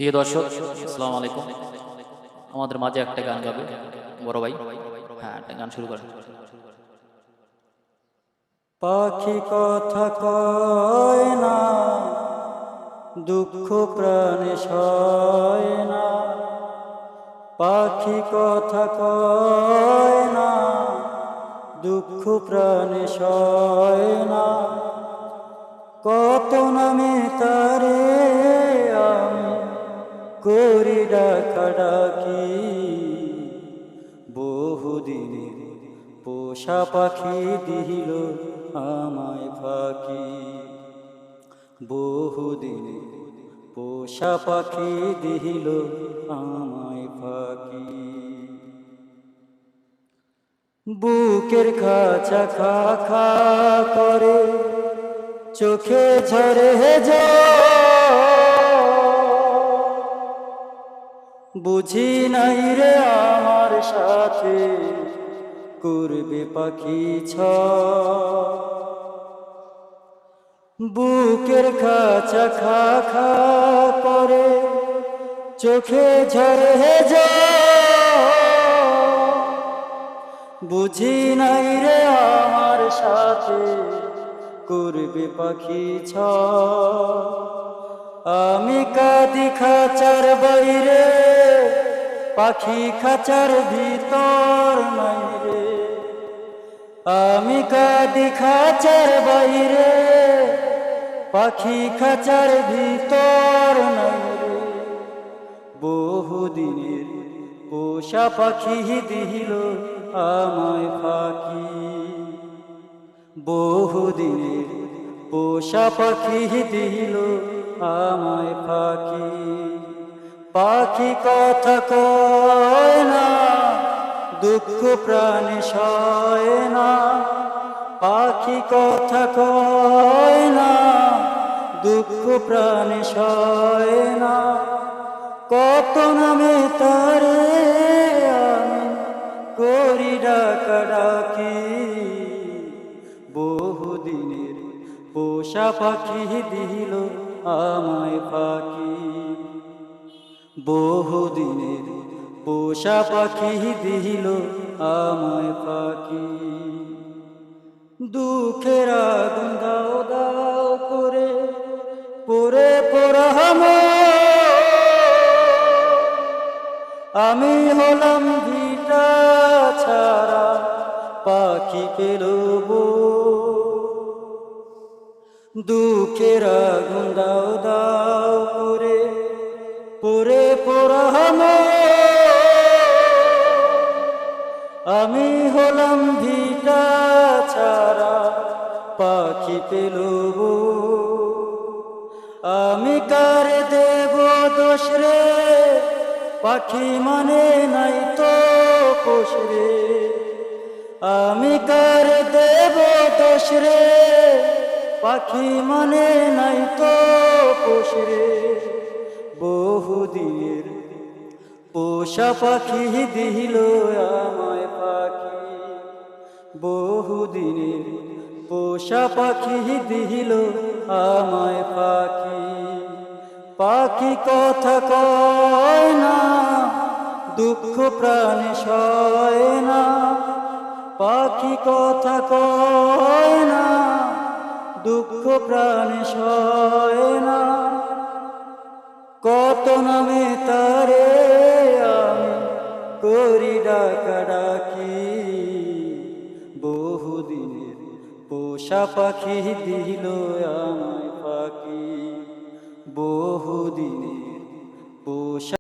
প্রিয় দর্শক, আসসালামু আলাইকুম। আমাদের মাঝে একটা গান গাবে বড় ভাই। হ্যাঁ, একটা গান শুরু করেন। পাখি কথা কয় না, দুঃখ প্রাণে সয় না। পাখি কথা কয় না, দুঃখ প্রাণে সয় না। কত নামে তারে আমি করি ডাকাডাকি, বহুদিনের পোষা পাখি দিল আমায় ফাঁকি। বহুদিনের পোষা পাখি দিল আমায় ফাঁকি। বুকের খাঁচা খা খা করে, চোখে ঝরে বুঝি নাই রে আমার সাথে করবে পাখি ছ। বুকের খাঁচা খা খা করে, চোখে ঝরে বুঝি নাই রে আমার সাথে করবে পাখি ছ। আমি কাঁদি খাঁচার বাইরে, পাখি খাঁচার ভিতর নাই রে। আমি কাঁদি খাঁচার বাইরে, পাখি খাঁচার ভিতর নাই রে। বহুদিনের পোষা পাখি দিল আমায় ফাঁকি। বহুদিনের পোষা পাখি দিল আমায় ফাঁকি। পাখি কথা কয় না, দুঃখ প্রাণে সয় না। পাখি কথা কয় না, দুঃখ প্রাণে সয় না। কত নামে তারে আমি করি ডাকাডাকি, বহুদিনের পোষা পাখি দিল আমায় ফাঁকি। বহুদিনের পোষা পাখি দিল আমায় ফাঁকি। দুঃখের আগুন দাও দাও করে পরে পড়াম, আমি হলাম ভিটা ছাড়া পাখি পেল বো। দুঃখের আগুন দাও দাও করে পরে পড়াম, আমি হলাম ভিটা ছাড়া পাখি পেল বো। আমি কারে দেব দোষ রে, পাখি মানে নাই তো পোষ রে। আমি কারে দেব দোষ রে, পাখি মানে নাই তো পোষ রে। বহুদিনের পোষা পাখি দিল আমায় ফাঁকি। বহুদিনের পোষা পাখি দিল আমায় ফাঁকি। পাখি কথা কয় না, দুঃখ প্রাণে সয় না। পাখি কথা কয় না, দুঃখ প্রাণে সয় না। কত নামে তারে আমি করি ডাকাডাকি, বহুদিনের পোষা পাখি দিল আমায় ফাঁকি। বহুদিনের